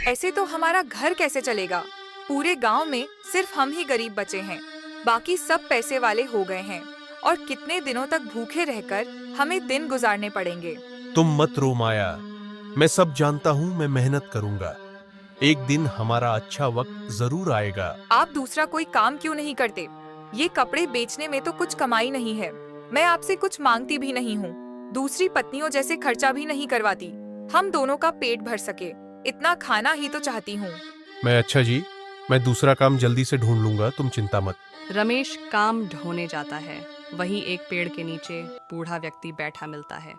ऐसे तो हमारा घर कैसे चलेगा? पूरे गांव में सिर्फ हम ही गरीब बचे हैं, बाकी सब पैसे वाले हो गए हैं और कितने दिनों तक भूखे रहकर हमें दिन गुजारने पड़ेंगे। तुम मत रो माया, मैं सब जानता हूँ। मैं मेहनत करूंगा, एक दिन हमारा अच्छा वक्त जरूर आएगा। आप दूसरा कोई काम क्यों नहीं करते? ये कपड़े बेचने में तो कुछ कमाई नहीं है। मैं आपसे कुछ मांगती भी नहीं हूँ, दूसरी पत्नियों जैसे खर्चा भी नहीं करवाती। हम दोनों का पेट भर सके इतना खाना ही तो चाहती हूँ। अच्छा जी, मैं दूसरा काम जल्दी से ढूंढ लूंगा, तुम चिंता मत। रमेश काम ढोने जाता है। वहीं एक पेड़ के नीचे बूढ़ा व्यक्ति बैठा मिलता है।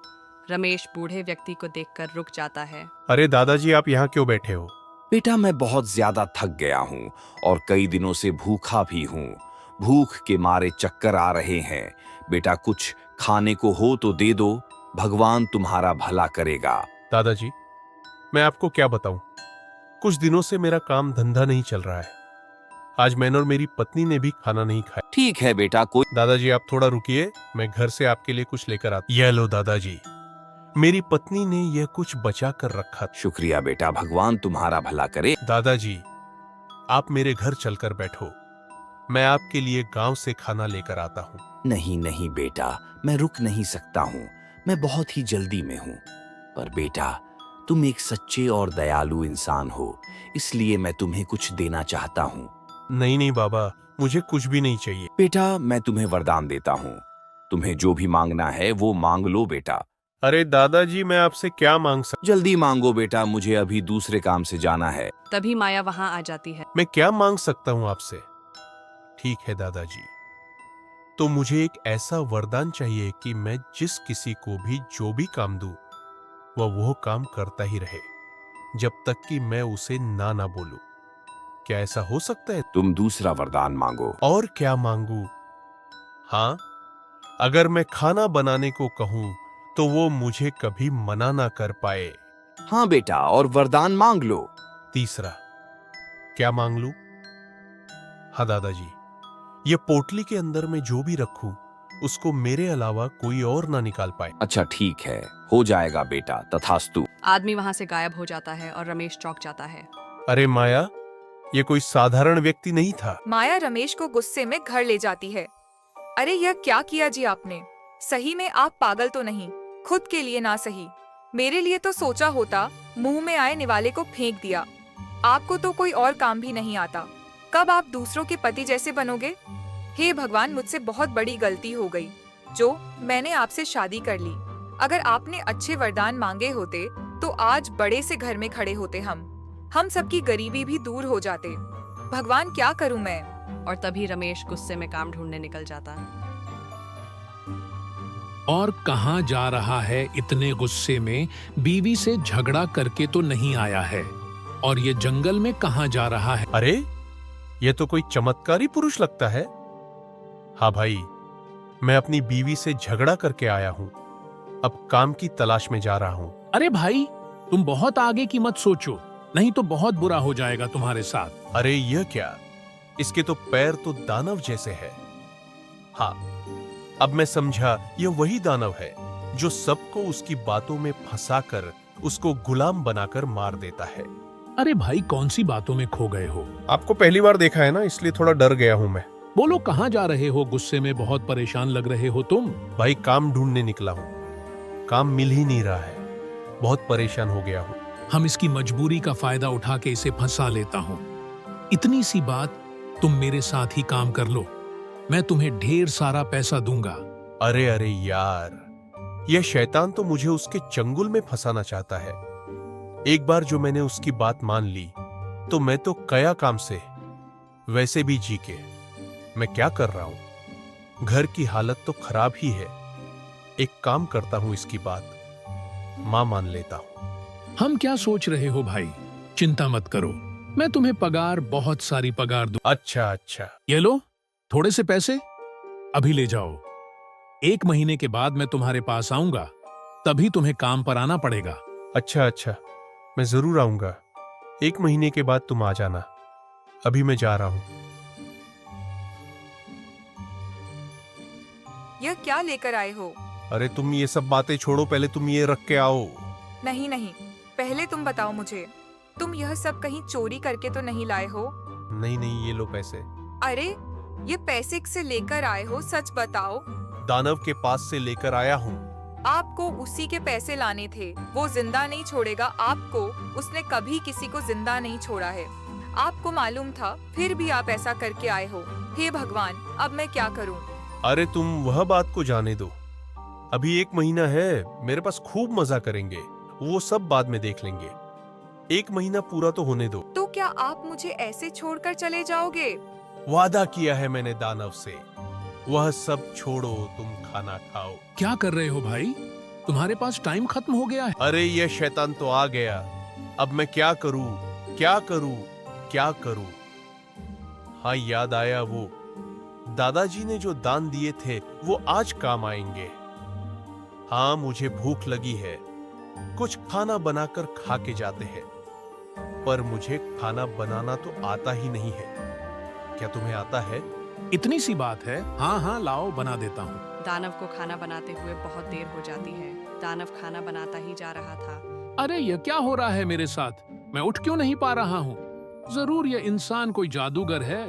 रमेश बूढ़े व्यक्ति को देखकर रुक जाता है। अरे दादाजी, आप यहाँ क्यों बैठे हो? बेटा, मैं बहुत ज्यादा थक गया हूँ और कई दिनों से भूखा भी हूँ। भूख के मारे चक्कर आ रहे हैं। बेटा, कुछ खाने को हो तो दे दो, भगवान तुम्हारा भला करेगा। दादाजी, मैं आपको क्या बताऊं, कुछ दिनों से मेरा काम धंधा नहीं चल रहा है। आज मैंने और मेरी पत्नी ने भी खाना नहीं खाया। ठीक है बेटा, कोई दादाजी आप थोड़ा रुकिए, मैं घर से आपके लिए कुछ लेकर आता। यह लो दादाजी, मेरी पत्नी ने यह कुछ बचा कर रखा था। शुक्रिया बेटा, भगवान तुम्हारा भला करे। दादाजी, आप मेरे घर चलकर बैठो, मैं आपके लिए गांव से खाना लेकर आता हूँ। नहीं नहीं बेटा, मैं रुक नहीं सकता हूँ, मैं बहुत ही जल्दी में हूँ। पर बेटा, तुम एक सच्चे और दयालु इंसान हो, इसलिए मैं तुम्हें कुछ देना चाहता हूँ। नहीं नहीं बाबा, मुझे कुछ भी नहीं चाहिए। बेटा, मैं तुम्हें वरदान देता हूँ, तुम्हें जो भी मांगना है वो मांग लो बेटा। अरे दादाजी, मैं आपसे क्या मांग सकता? जल्दी मांगो बेटा, मुझे अभी दूसरे काम से जाना है। तभी माया वहां आ जाती है। मैं क्या मांग सकता हूँ आपसे? ठीक है दादाजी, तो मुझे एक ऐसा वरदान चाहिए कि मैं जिस किसी को भी जो भी काम दूं, वो काम करता ही रहे, जब तक कि मैं उसे ना बोलूं। क्या ऐसा हो सकता है? तुम दूसरा वरदान मांगो। और क्या मांगू? हाँ, अगर मैं खाना बनाने को कहूं तो वो मुझे कभी मना ना कर पाए। हाँ बेटा, और वरदान मांग लो। तीसरा, क्या मांग लूं? हाँ दादाजी, ये पोटली के अंदर मैं जो भी रखूं उसको मेरे अलावा कोई और ना निकाल पाए। अच्छा ठीक है, हो जाएगा बेटा, तथास्तु। आदमी वहां से गायब हो जाता है और रमेश चौंक जाता है। अरे माया, ये कोई साधारण व्यक्ति नहीं था। माया रमेश को गुस्से में घर ले जाती है। अरे यह क्या किया जी आपने? सही में आप पागल तो नहीं? खुद के लिए ना सही, मेरे लिए तो सोचा होता, मुंह में आए निवाले को फेंक दिया। आपको तो कोई और काम भी नहीं आता, कब आप दूसरों के पति जैसे बनोगे? हे भगवान, मुझसे बहुत बड़ी गलती हो गई जो मैंने आपसे शादी कर ली। अगर आपने अच्छे वरदान मांगे होते तो आज बड़े से घर में खड़े होते। हम सबकी गरीबी भी दूर हो जाते। भगवान, क्या करूं मैं? और तभी रमेश गुस्से में काम ढूंढने निकल जाता है। और कहाँ जा रहा है इतने गुस्से में? बीवी से झगड़ा करके तो नहीं आया है, और ये जंगल में कहाँ जा रहा है? अरे ये तो कोई चमत्कारी पुरुष लगता है। हाँ भाई, मैं अपनी बीवी से झगड़ा करके आया हूँ, अब काम की तलाश में जा रहा हूँ। अरे भाई, तुम बहुत आगे की मत सोचो, नहीं तो बहुत बुरा हो जाएगा तुम्हारे साथ। अरे यह क्या, इसके तो पैर तो दानव जैसे है। हाँ, अब मैं समझा, यह वही दानव है जो सबको उसकी बातों में फंसाकर उसको गुलाम बनाकर मार देता है। अरे भाई, कौन सी बातों में खो गए हो? आपको पहली बार देखा है ना, इसलिए थोड़ा डर गया हूं मैं। बोलो, कहाँ जा रहे हो? गुस्से में बहुत परेशान लग रहे हो तुम। भाई, काम ढूंढने निकला हूं, काम मिल ही नहीं रहा है, बहुत परेशान हो गया हूं। हम इसकी मजबूरी का फायदा उठा के इसे फंसा लेता हूँ। इतनी सी बात, तुम मेरे साथ ही काम कर लो, मैं तुम्हें ढेर सारा पैसा दूंगा। अरे अरे यार, यह शैतान तो मुझे उसके चंगुल में फंसाना चाहता है। एक बार जो मैंने उसकी बात मान ली तो मैं तो कया काम से, वैसे भी जी के मैं क्या कर रहा हूं, घर की हालत तो खराब ही है। एक काम करता हूं, इसकी बात मां मान लेता हूं। हम क्या सोच रहे हो भाई? चिंता मत करो, मैं तुम्हें पगार, बहुत सारी पगार दूं। अच्छा अच्छा, ये लो थोड़े से पैसे, अभी ले जाओ। 1 महीने के बाद मैं तुम्हारे पास आऊंगा, तभी तुम्हें काम पर आना पड़ेगा। अच्छा अच्छा, मैं जरूर आऊंगा। 1 महीने के बाद तुम आ जाना, अभी मैं जा रहा हूं। यह क्या लेकर आए हो? अरे तुम ये सब बातें छोड़ो, पहले तुम ये रख के आओ। नहीं नहीं, पहले तुम बताओ मुझे, तुम यह सब कहीं चोरी करके तो नहीं लाए हो? नहीं नहीं, ये लो पैसे। अरे ये पैसे से लेकर आए हो, सच बताओ। दानव के पास से लेकर आया हूँ। आपको उसी के पैसे लाने थे, वो जिंदा नहीं छोड़ेगा आपको। उसने कभी किसी को जिंदा नहीं छोड़ा है। आपको मालूम था, फिर भी आप ऐसा करके आए हो। हे भगवान, अब मैं क्या करूं? अरे तुम वह बात को जाने दो। अभी 1 महीना है, मेरे पास खूब मजा करेंगे। वो सब बाद में देख लेंगे। 1 महीना पूरा तो होने दो। तो क्या आप मुझे ऐसे छोड़कर चले जाओगे? वादा किया है मैंने दानव से। वह सब छोड़ो, तुम खाना खाओ। क्या कर रहे हो भाई? तुम्हारे पास टाइम खत्म हो गया है। अरे ये शैतान तो आ गया। अब मैं क्या करूं, क्या करूं, क्या करूं? हाँ, याद आया, वो दादाजी ने जो दान दिए थे वो आज काम आएंगे। हाँ, मुझे भूख लगी है। कुछ खाना बनाकर खा के जाते हैं। पर मुझे खाना बनाना तो आता ही नहीं है। क्या तुम्हें आता है? इतनी सी बात है। हाँ हाँ, लाओ, बना देता हूँ। दानव को खाना बनाते हुए बहुत देर हो जाती है। दानव खाना बनाता ही जा रहा था। अरे ये क्या हो रहा है मेरे साथ? मैं उठ क्यों नहीं पा रहा हूँ? जरूर ये इंसान कोई जादूगर है।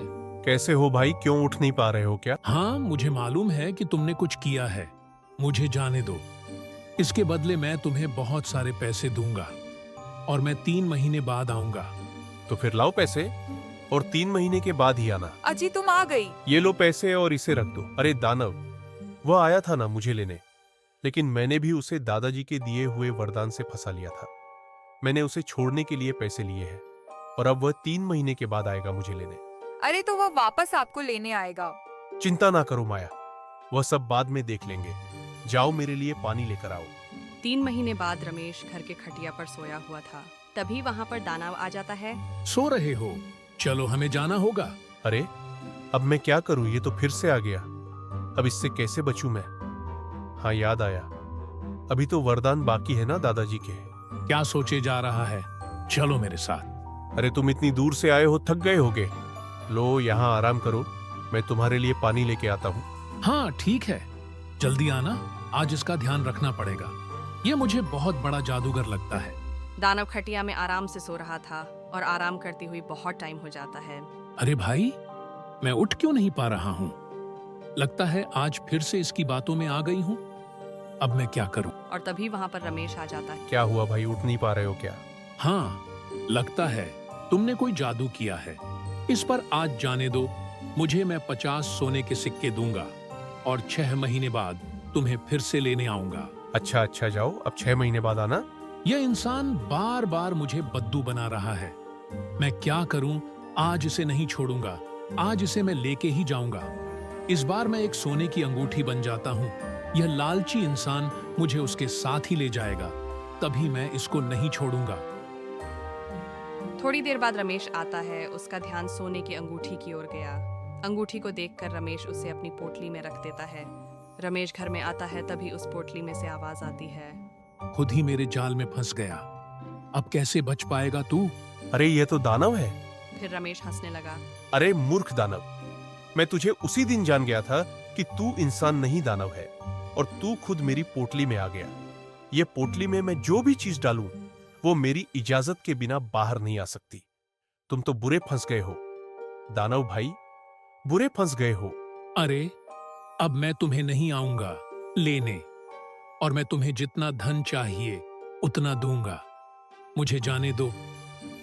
कैसे हो भाई, क्यों उठ नहीं पा रहे हो क्या? हाँ, मुझे मालूम है कि तुमने कुछ किया है। मुझे जाने दो। इसके बदले मैं तुम्हें बहुत सारे पैसे दूंगा और मैं 3 महीने बाद आऊंगा। तो फिर लाओ पैसे और 3 महीने के बाद ही आना। अजी तुम आ गई। ये लो पैसे और इसे रख दो। अरे दानव, वह आया था ना मुझे लेने, लेकिन मैंने भी उसे दादाजी के दिए हुए वरदान से फंसा लिया था। मैंने उसे छोड़ने के लिए पैसे लिए हैं और अब वह 3 महीने के बाद आएगा मुझे लेने। अरे तो वह वापस आपको लेने आएगा। चिंता ना करो माया, वह सब बाद में देख लेंगे। जाओ, मेरे लिए पानी लेकर आओ। 3 महीने बाद रमेश घर के खटिया पर सोया हुआ था। तभी वहाँ पर दानव आ जाता है। सो रहे हो? चलो, हमें जाना होगा। अरे अब मैं क्या करूं, ये तो फिर से आ गया। अब इससे कैसे बचूं मैं? हाँ, याद आया, अभी तो वरदान बाकी है ना दादाजी के। क्या सोचे जा रहा है? चलो मेरे साथ। अरे तुम इतनी दूर से आए हो, थक गए होगे। लो, यहाँ आराम करो, मैं तुम्हारे लिए पानी लेके आता हूँ। हाँ ठीक है, जल्दी आना। आज इसका ध्यान रखना पड़ेगा। ये मुझे बहुत बड़ा जादूगर लगता है। दानव खटिया में आराम से सो रहा था और आराम करते हुए बहुत टाइम हो जाता है। अरे भाई, मैं उठ क्यों नहीं पा रहा हूँ? लगता है आज फिर से इसकी बातों में आ गई हूँ। अब मैं क्या करूँ? और तभी वहाँ पर रमेश आ जाता है। क्या हुआ भाई, उठ नहीं पा रहे हो क्या? हाँ, लगता है तुमने कोई जादू किया है। इस पर आज जाने दो। मुझे मैं 50 सोने के सिक्के दूंगा और 6 महीने बाद तुम्हें फिर से लेने आऊंगा। अच्छा अच्छा, जाओ, अब 6 महीने बाद आना। यह इंसान बार बार मुझे बद्दू बना रहा है। मैं क्या करूं? आज इसे नहीं छोड़ूंगा। आज इसे मैं लेके ही जाऊंगा। इस बार मैं एक सोने की अंगूठी बन जाता हूं। यह लालची इंसान मुझे उसके साथ ही ले जाएगा। तभी मैं इसको नहीं छोड़ूंगा। थोड़ी देर बाद रमेश आता है। उसका ध्यान सोने की अंगूठी की ओर गया। अंगूठी को देखकर रमेश उसे अपनी पोटली में रख देता है। रमेश घर में आता है, तभी उस पोटली में से आवाज आती है। खुद ही मेरे जाल में फंस गया। अब कैसे बच पाएगा तू? अरे ये तो दानव है। फिर रमेश हंसने लगा। अरे मूर्ख दानव, मैं तुझे उसी दिन जान गया था कि तू इंसान नहीं दानव है, और तू खुद मेरी पोटली में आ गया। ये पोटली में मैं जो भी चीज डालूं वो मेरी इजाजत के बिना बाहर नहीं आ सकती। तुम तो बुरे फंस गए हो दानव भाई, बुरे फंस गए हो। अरे अब मैं तुम्हें नहीं आऊंगा लेने, और मैं तुम्हें जितना धन चाहिए उतना दूंगा। मुझे जाने दो।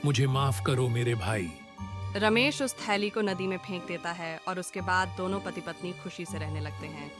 मुझे माफ करो मेरे भाई। रमेश उस थैली को नदी में फेंक देता है और उसके बाद दोनों पति पत्नी खुशी से रहने लगते हैं।